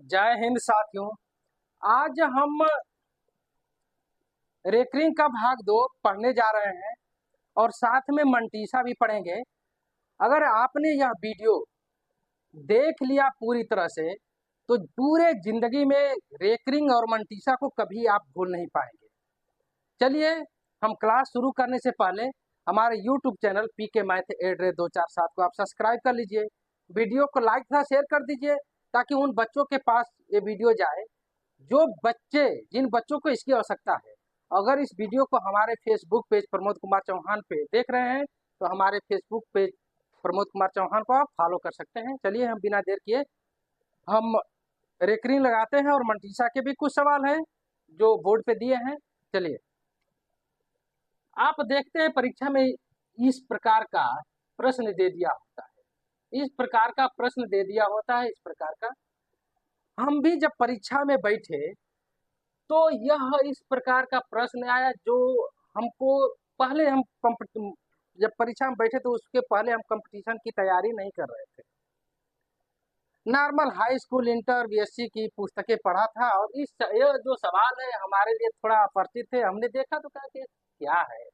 जय हिंद साथियों। आज हम रेकरिंग का भाग 2 पढ़ने जा रहे हैं और साथ में मंटीसा भी पढ़ेंगे। अगर आपने यह वीडियो देख लिया पूरी तरह से तो पूरे जिंदगी में रेकरिंग और मंटीसा को कभी आप भूल नहीं पाएंगे। चलिए हम क्लास शुरू करने से पहले हमारे YouTube चैनल पीके मैथ 247 को आप सब्सक्राइब कर लीजिए, वीडियो को लाइक तथा शेयर कर दीजिए ताकि उन बच्चों के पास ये वीडियो जाए जिन बच्चों को इसकी आवश्यकता है। अगर इस वीडियो को हमारे फेसबुक पेज प्रमोद कुमार चौहान पे देख रहे हैं तो हमारे फेसबुक पेज प्रमोद कुमार चौहान को आप फॉलो कर सकते हैं। चलिए हम बिना देर किए हम रेकरिंग लगाते हैं और मंटीसा के भी कुछ सवाल हैं जो बोर्ड पे दिए हैं। चलिए आप देखते हैं परीक्षा में इस प्रकार का प्रश्न दे दिया होता है, इस प्रकार का प्रश्न दे दिया होता है, इस प्रकार का। हम भी जब परीक्षा में बैठे तो यह इस प्रकार का प्रश्न आया जो हमको पहले हम जब परीक्षा में बैठे तो उसके पहले हम कंपटीशन की तैयारी नहीं कर रहे थे। Normal high school inter BSc की पुस्तकें पढ़ा था और यह जो सवाल है हमारे लिए थोड़ा अपरिचित थे। हमने देखा तो कहा कि क्या है,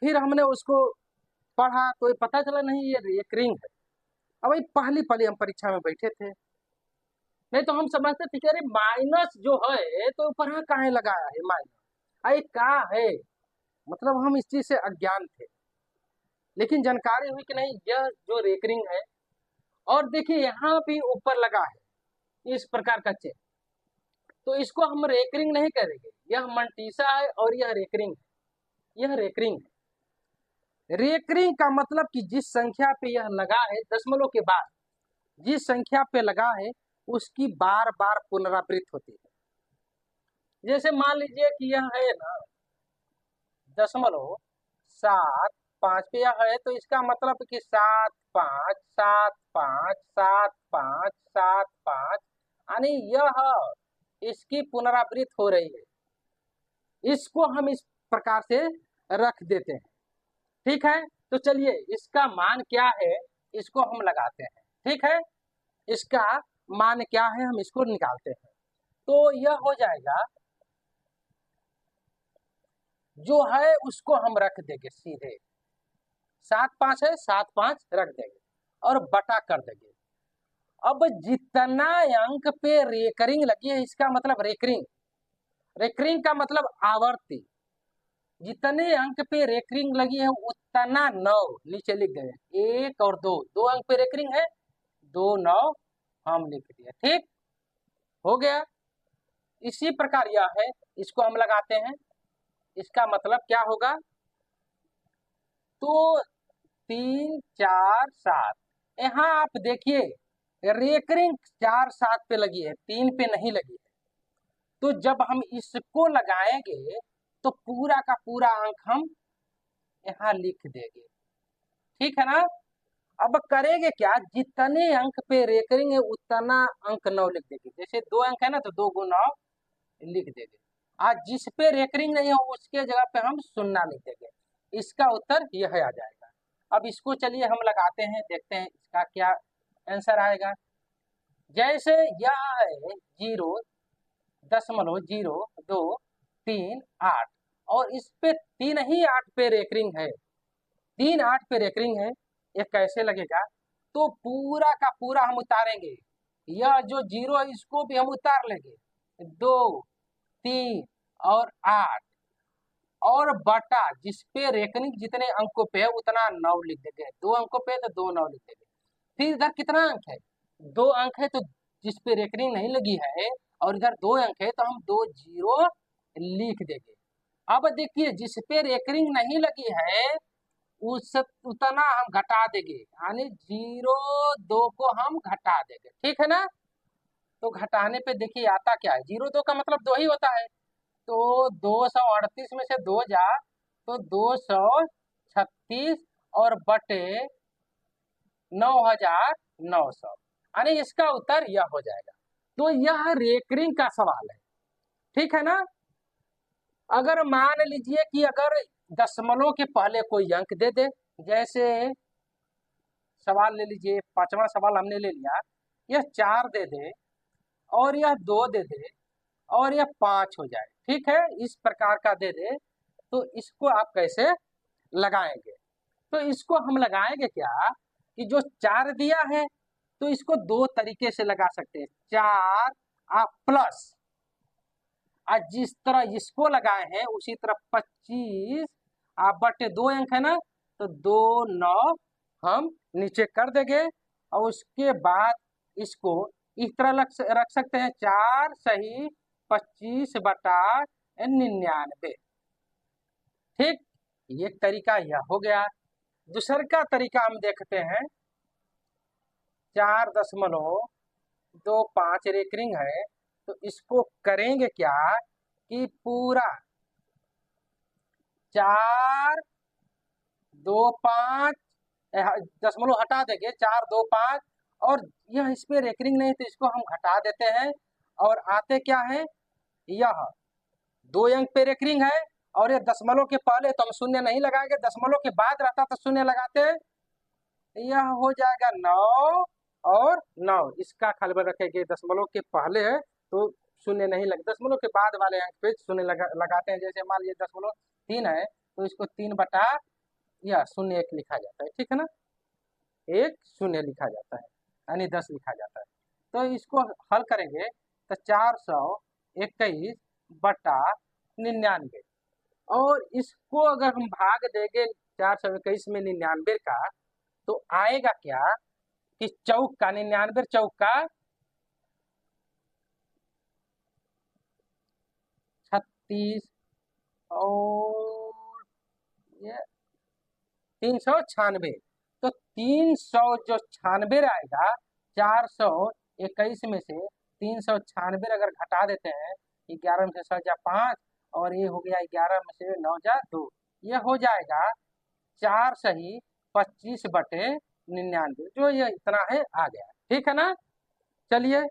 फिर हमने उसको पढ़ा तो ये पता चला नहीं ये रेकरिंग है। अब भाई पहली पहली हम परीक्षा में बैठे थे, नहीं तो हम समझते थे कि अरे माइनस जो है तो ऊपर यहाँ काहे लगाया है माइनस, अरे क्या है, मतलब हम इस चीज से अज्ञान थे। लेकिन जानकारी हुई कि नहीं यह जो रेकरिंग है। और देखिए यहाँ भी ऊपर लगा है इस प्रकार का चिन्ह, तो इसको हम रेकरिंग नहीं करेंगे। यह मंटीसा है और यह रेकरिंग है, यह रेकरिंग है। रेकरिंग का मतलब कि जिस संख्या पे यह लगा है दशमलव के बाद जिस संख्या पे लगा है उसकी बार बार पुनरावृत्ति होती है। जैसे मान लीजिए कि यह है ना 0.75 पे यह है तो इसका मतलब कि 7 5 7 5 7 5 7 5 यानी यह इसकी पुनरावृत्ति हो रही है। इसको हम इस प्रकार से रख देते हैं, ठीक है। तो चलिए इसका मान क्या है इसको हम लगाते हैं, ठीक है। इसका मान क्या है हम इसको निकालते हैं तो यह हो जाएगा जो है उसको हम रख देंगे सीधे 7 5 है 7 5 रख देंगे और बटा कर देंगे। अब जितना अंक पे रेकरिंग लगी है इसका मतलब रेकरिंग, रेकरिंग का मतलब आवर्ती, जितने अंक पे रेकरिंग लगी है उतना 9 नीचे लिख देंगे। 1 और 2 दो अंक पे रेकरिंग है, 2 9 हम लिख दिया, ठीक हो गया। इसी प्रकार यह है, इसको हम लगाते हैं, इसका मतलब क्या होगा तो 3 4 7। यहाँ आप देखिए रेकरिंग 4 7 पे लगी है, 3 पे नहीं लगी है। तो जब हम इसको लगाएंगे तो पूरा का पूरा अंक हम यहाँ लिख देंगे, ठीक है ना। अब करेंगे क्या, जितने अंक पे रेकरिंग है उतना अंक 9 लिख देंगे। जैसे 2 अंक है ना तो 2 गुना 9 लिख देंगे। आज जिस पे रेकरिंग नहीं हो उसके जगह पे हम 0 लिख देंगे। इसका उत्तर यह आ जाएगा। अब इसको चलिए हम लगाते हैं, देखते हैं इसका क्या आंसर आएगा। जैसे यह है 0.0238 और इस पे 3 ही 8 पे रेकरिंग है, 3 8 पे रेकरिंग है। ये कैसे लगेगा तो पूरा का पूरा हम उतारेंगे, यह जो 0 है इसको भी हम उतार लेंगे, 2 3 और 8 और बटा जिसपे रेकरिंग जितने अंकों पे है उतना 9 लिख देंगे। 2 अंकों पे तो 2 9 लिख देंगे। फिर इधर कितना अंक है, 2 अंक है तो जिसपे रेकरिंग नहीं लगी है और इधर 2 अंक है तो हम 2 0 लिख देंगे। अब देखिए जिसपे रेकरिंग नहीं लगी है उस उतना हम घटा देंगे, यानी 0 2 को हम घटा देंगे, ठीक है ना। तो घटाने पे देखिए आता क्या है, 0 2 का मतलब 2 ही होता है। तो 238 में से 2 जा तो 236 और बटे 9900, यानी इसका उत्तर यह हो जाएगा। तो यह रेकरिंग का सवाल है, ठीक है ना। अगर मान लीजिए कि अगर दशमलव के पहले कोई अंक दे दे, जैसे सवाल ले लीजिए, 5वां सवाल हमने ले लिया यह 4 दे दे और यह 2 दे दे और यह 5 हो जाए, ठीक है, इस प्रकार का दे दे, तो इसको आप कैसे लगाएंगे? तो इसको हम लगाएंगे क्या कि जो 4 दिया है तो इसको 2 तरीके से लगा सकते हैं, 4 प्लस, आज जिस तरह इसको लगाए हैं उसी तरह 25 बटे 2 अंक है ना, तो 2 9 हम नीचे कर देंगे और उसके बाद इसको इस तरह रख सकते हैं, 4 सही 25 बटा 99, ठीक, ये तरीका यह हो गया। दूसर का तरीका हम देखते हैं, 4.25 रेकरिंग है, तो इसको करेंगे क्या कि पूरा 4.25 दशमलव हटा देंगे, 4.25, और यह इसमें रेकरिंग नहीं तो इसको हम घटा देते हैं और आते क्या है, यह 2 अंक पे रेकरिंग है और ये दशमलव के पहले तो हम शून्य नहीं लगाएंगे, दशमलव के बाद रहता तो शून्य लगाते, यह हो जाएगा 9 और 9, इसका ख्याल रखेंगे, दशमलव के पहले है तो शून्य नहीं लग, दशमलव के बाद वाले अंक पे शून्य लगाते हैं, जैसे मान लीजिए 0.3 है तो इसको 3 बटा या 0.1 लिखा जाता है, ठीक है ना, 1 0 लिखा जाता है, यानी 10 लिखा जाता है। तो इसको हल करेंगे तो 421 बटा 99, और इसको अगर हम भाग देंगे 421 में 99 का, तो आएगा क्या कि चौक का 99 चौक का 36 और ये 396, तो 300 जो 96 आएगा, 421 में से 396 अगर घटा देते हैं, 11 में से 6 जा 5 और ये हो गया 11 में से 9 जा 2, ये हो जाएगा 4 सही 25 बटे 99, जो ये इतना है आ गया, ठीक है ना। चलिए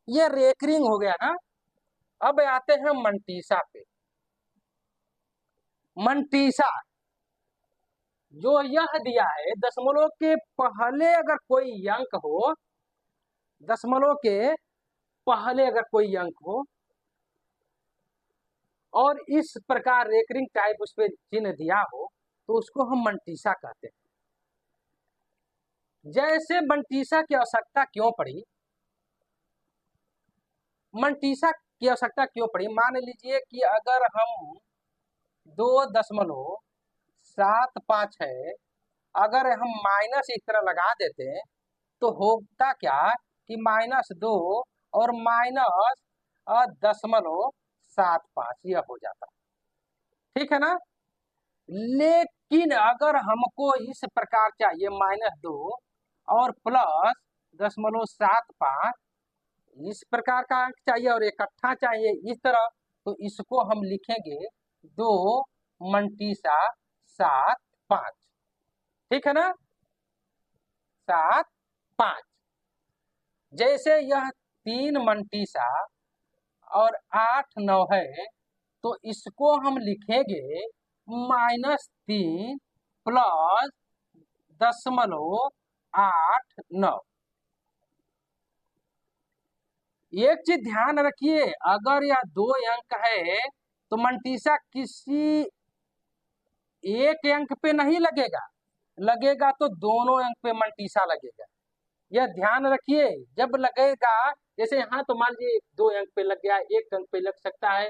ये रेकरिंग हो गया ना, अब आते हैं मंटीसा पे। मंटीसा जो यह दिया है, दशमलव के पहले अगर कोई अंक हो, दशमलव के पहले अगर कोई अंक हो और इस प्रकार रेकरिंग टाइप उस पर चिन्ह दिया हो, तो उसको हम मंटीसा कहते हैं। जैसे मंटीसा की आवश्यकता क्यों पड़ी, मंटीसा की आवश्यकता क्यों पड़ी, मान लीजिए कि अगर हम 2.75 है, अगर हम माइनस इस तरह लगा देते हैं तो होता क्या कि -2 और -0.75 यह हो जाता, ठीक है ना। लेकिन अगर हमको इस प्रकार चाहिए -2 और +0.75, इस प्रकार का अंक चाहिए और इकट्ठा चाहिए इस तरह, तो इसको हम लिखेंगे 2 मंटीसा 7.5, ठीक है ना, 7.5। जैसे यह 3 मंटीसा और 8 9 है, तो इसको हम लिखेंगे -3 प्लस 0.89। एक चीज ध्यान रखिए, अगर यह 2 अंक है तो मंटीसा किसी एक अंक पे नहीं लगेगा, लगेगा तो दोनों अंक पे मंटीसा लगेगा, यह ध्यान रखिए। जब लगेगा, जैसे यहाँ तो मान लीजिए 2 अंक पे लग गया, 1 अंक पे लग सकता है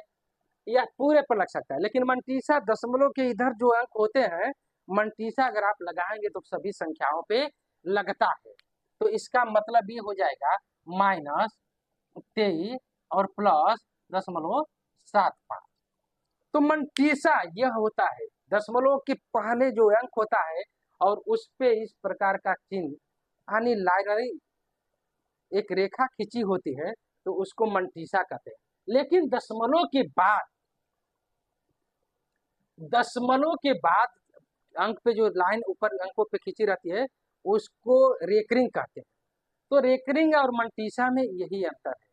या पूरे पर लग सकता है, लेकिन मंटीसा दशमलव के इधर जो अंक होते हैं, मंटीसा अगर आप लगाएंगे तो सभी संख्याओं पे लगता है, तो इसका मतलब ये हो जाएगा -23 और +0.75। तो मंटीसा यह होता है दशमलव के पहले जो अंक होता है और उस पे इस प्रकार का चिन्ह यानी लाइनरी एक रेखा खींची होती है, तो उसको मंटीसा कहते हैं। लेकिन दशमलव के बाद अंक पे जो लाइन ऊपर अंकों पे खींची रहती है उसको रेकरिंग कहते हैं। तो रेकरिंग और मंटीसा में यही अंतर है।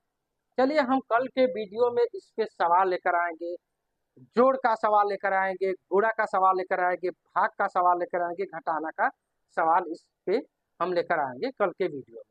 चलिए हम कल के वीडियो में इस पे सवाल लेकर आएंगे, जोड़ का सवाल लेकर आएंगे, गुणा का सवाल लेकर आएंगे, भाग का सवाल लेकर आएंगे, घटाना का सवाल इस पे हम लेकर आएंगे कल के वीडियो में।